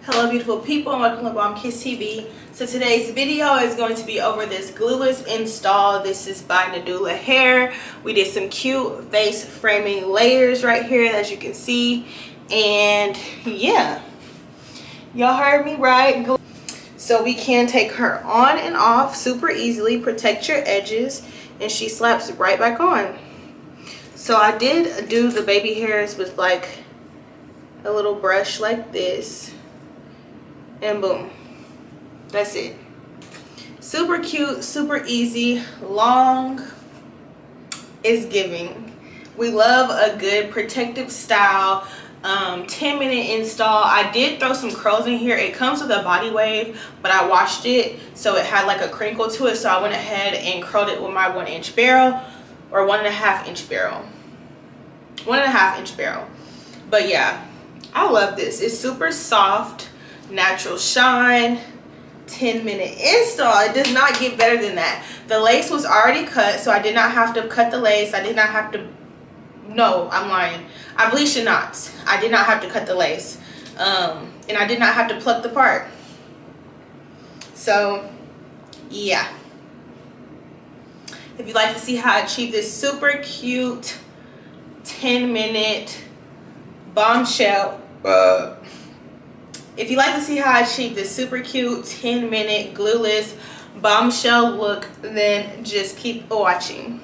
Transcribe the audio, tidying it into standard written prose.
Hello beautiful people, and welcome to Bomb Kiss TV. So today's video is going to be over this glueless install. This is by Nadula Hair. We did some cute face framing layers right here, as you can see. And yeah, y'all heard me right. So we can take her on and off super easily, protect your edges, and she slaps right back on. So I did do the baby hairs with like a little brush like this. And boom, that's it. Super cute, super easy, long is giving. We love a good protective style 10-minute install. I did throw some curls in here. It comes with a body wave, but I washed it so it had like a crinkle to it, so I went ahead and curled it with my 1-inch barrel, or 1.5-inch barrel, 1.5-inch barrel. But yeah, I love this. It's super soft, natural shine, 10-minute install. It does not get better than that. The lace was already cut, so I did not have to cut the lace. I did not have to, no, I'm lying. I bleached the knots. I did not have to cut the lace. And I did not have to pluck the part. So yeah, if you'd like to see how I achieve this super cute 10-minute bombshell, if you'd like to see how I achieve this super cute 10-minute glueless bombshell look, then just keep watching.